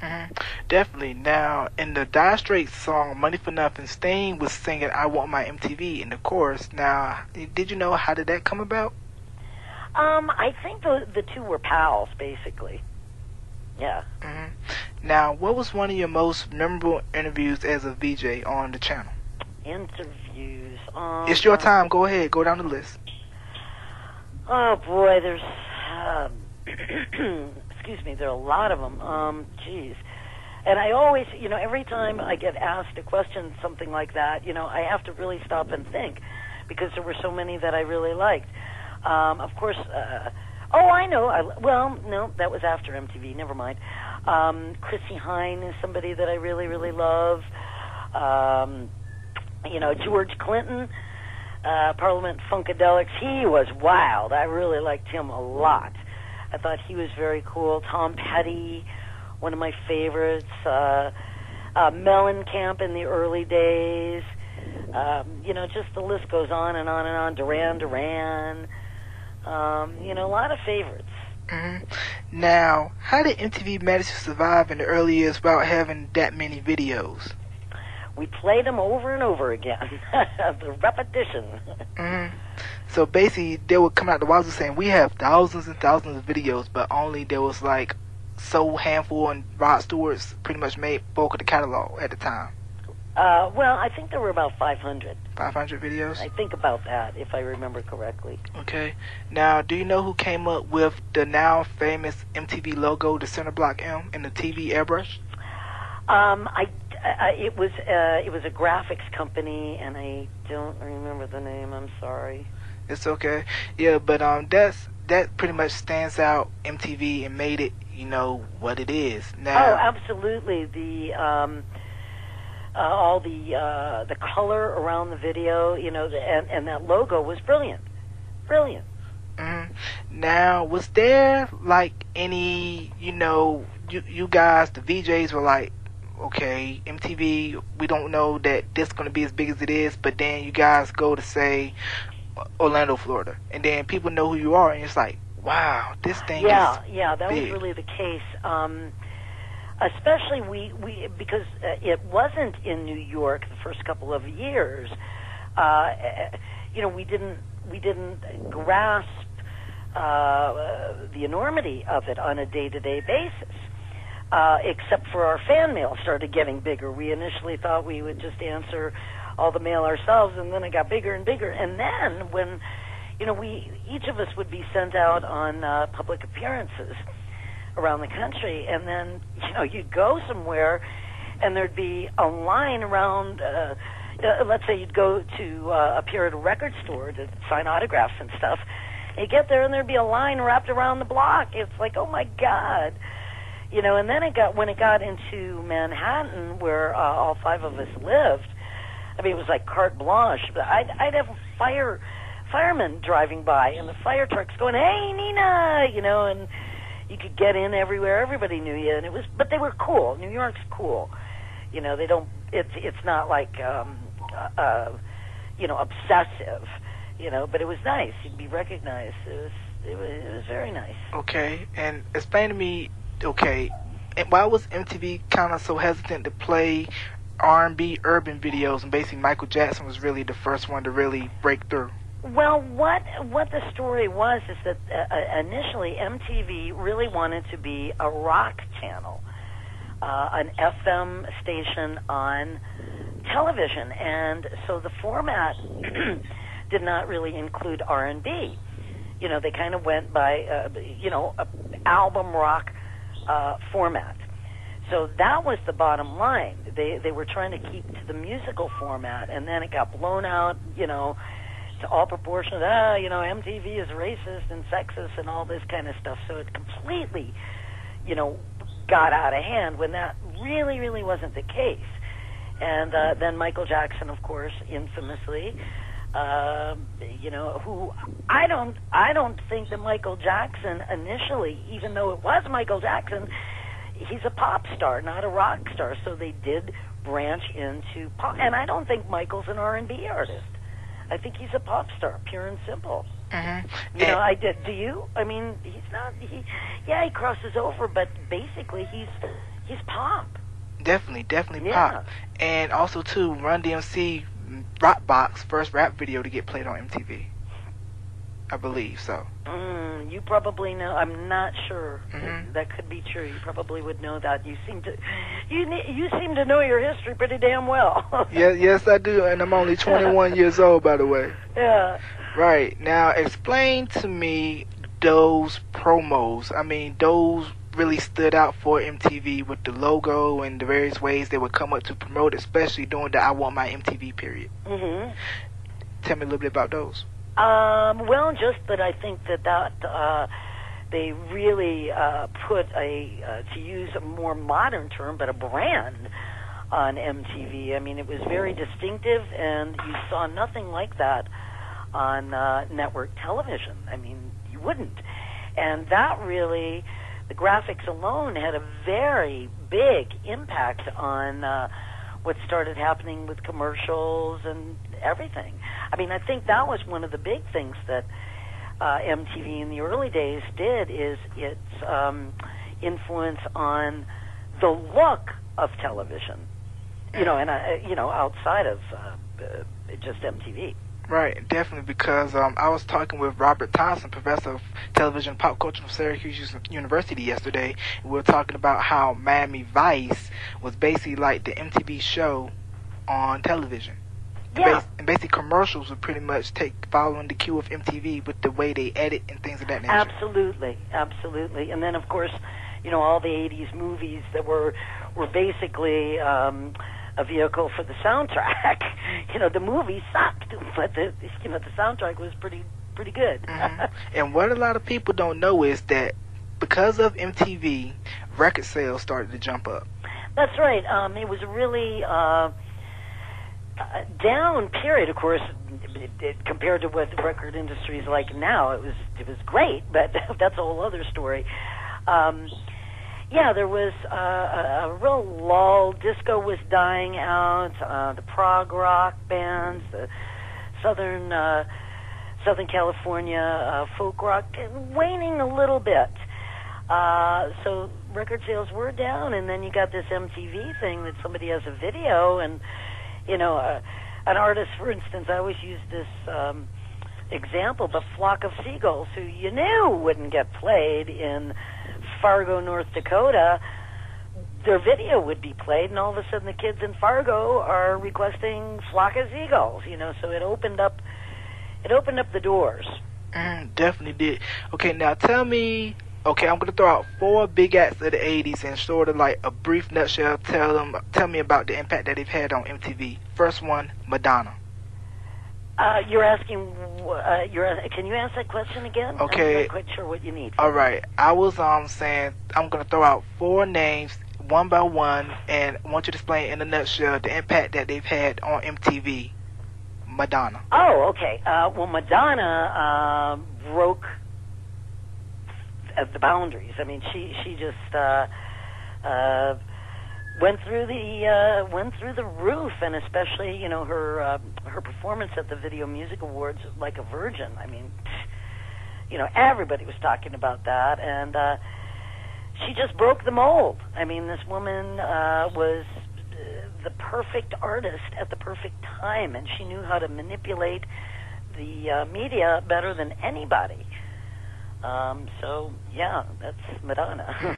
Hmm. Definitely. Now, in the Dire Straits song "Money for Nothing," Sting was singing "I Want My MTV" in the chorus. Now, did you know how did that come about? I think the two were pals, basically. Yeah. Hmm. Now, what was one of your most memorable interviews as a VJ on the channel? Interviews. It's your time. Go ahead. Go down the list. Oh boy, there's. Excuse me. There are a lot of them. Geez. And I always, every time I get asked a question, something like that, I have to really stop and think, because there were so many that I really liked. Of course. I know. Well, no, that was after MTV. Never mind. Chrissy Hine is somebody that I really, really love. George Clinton, Parliament Funkadelics. He was wild. I really liked him a lot. I thought he was very cool. Tom Petty, one of my favorites. Mellencamp in the early days. Just the list goes on and on and on. Duran. A lot of favorites. Mm-hmm. Now, how did MTV manage to survive in the early years without having that many videos? We played them over and over again. The repetition. Mm-hmm. So basically, they would come out the wazoo saying, we have thousands and thousands of videos, but only there was like so handful, and Rod Stewart's pretty much made bulk of the catalog at the time. Well, I think there were about 500. 500 videos? I think about that, if I remember correctly. Okay. Now, do you know who came up with the now famous MTV logo, the center block M, and the TV airbrush? It was a graphics company, and I don't remember the name. I'm sorry. It's okay. Yeah, but that pretty much stands out MTV and made it, what it is now. Oh, absolutely. All the color around the video, and that logo was brilliant. Brilliant. Mm-hmm. Now, was there like any, you guys, the VJs were like, okay, MTV, we don't know that this is going to be as big as it is, but then you guys go to, say, Orlando, Florida, and then people know who you are, and it's like, wow, this thing is that big. was really the case. Especially we because it wasn't in New York the first couple of years. We didn't grasp the enormity of it on a day-to-day basis. Except for our fan mail started getting bigger. We initially thought we would just answer all the mail ourselves, and then it got bigger and bigger. And then when, each of us would be sent out on public appearances around the country, and then, you'd go somewhere, and there'd be a line around, let's say you'd go to appear at a record store to sign autographs and stuff, and you get there, and there'd be a line wrapped around the block. It's like, oh my God. And then when it got into Manhattan, where all five of us lived, I mean, it was like carte blanche. I'd have firemen driving by, and the fire trucks going, "Hey, Nina," and you could get in everywhere. Everybody knew you, and but they were cool. New York's cool. They don't. It's not like obsessive. But it was nice. You'd be recognized. It was very nice. Okay, and explain to me. Okay, and why was MTV kind of so hesitant to play R&B urban videos, and basically Michael Jackson was really the first one to really break through? Well, what the story was is that initially MTV really wanted to be a rock channel, an FM station on television, and so the format did not really include R&B. They kind of went by, album rock format. So that was the bottom line. They were trying to keep to the musical format, and then it got blown out, to all proportion. MTV is racist and sexist and all this kind of stuff. So it completely, got out of hand when that really, really wasn't the case. And then Michael Jackson, of course, infamously, who I don't think that Michael Jackson initially, even though it was Michael Jackson, he's a pop star, not a rock star. So they did branch into pop, and I don't think Michael's an R&B artist. I think he's a pop star, pure and simple. Mm-hmm. You know, I did. Do you? I mean, he's not. He crosses over, but basically, he's pop. Definitely Yeah. pop. And also too, Run DMC Rockbox first rap video to get played on MTV. I believe so. You probably know. I'm not sure. Mm-hmm. That could be true. You probably would know that. You seem to know your history pretty damn well. Yes, I do, and I'm only 21 years old, by the way. Yeah. Right. Now, explain to me those promos. I mean, those really stood out for MTV with the logo and the various ways they would come up to promote, especially during the I Want My MTV period. Mm-hmm. Tell me a little bit about those. Well, just that I think that they really put to use a more modern term, but a brand on MTV. I mean, it was very distinctive, and you saw nothing like that on network television. I mean, you wouldn't. And that really, the graphics alone had a very big impact on what started happening with commercials and everything. I mean, I think that was one of the big things that MTV in the early days did, is its influence on the look of television. You know, and outside of just MTV. Right, definitely, because I was talking with Robert Thompson, professor of television and pop culture from Syracuse University yesterday, and we were talking about how Miami Vice was basically like the MTV show on television. Yeah. And basically commercials would pretty much following the cue of MTV with the way they edit and things of that nature. Absolutely. And then, of course, you know, all the 80s movies that were basically a vehicle for the soundtrack. You know, the movie sucked, but the soundtrack was pretty good. Mm-hmm. And what a lot of people don't know is that because of MTV, record sales started to jump up. That's right. It was a really down period, of course, compared to what the record industry is like now. It was great, but that's a whole other story. Yeah, there was a real lull. Disco was dying out. The prog rock bands, the Southern California folk rock, waning a little bit. So record sales were down, and then you got this MTV thing that somebody has a video, and you know, an artist, for instance, I always use this example, but Flock of Seagulls, who you knew wouldn't get played in Fargo, North Dakota, their video would be played, and all of a sudden the kids in Fargo are requesting Flock of Seagulls, you know, so it opened up the doors. Definitely did. Okay, now tell me, I'm going to throw out 4 big acts of the 80s and sort of like a brief nutshell, tell me about the impact that they've had on MTV. First one, Madonna. You're asking, can you ask that question again? Okay. I'm not quite sure what you need. All right. I was saying I'm going to throw out 4 names one by one, and I want you to explain in a nutshell the impact that they've had on MTV. Madonna. Oh, okay. Well, Madonna broke the boundaries. I mean, she just went through the roof, and especially, you know, her performance at the Video Music Awards, like a virgin. I mean, you know, everybody was talking about that, and she just broke the mold. I mean, this woman was the perfect artist at the perfect time, and she knew how to manipulate the media better than anybody. So yeah, that's Madonna.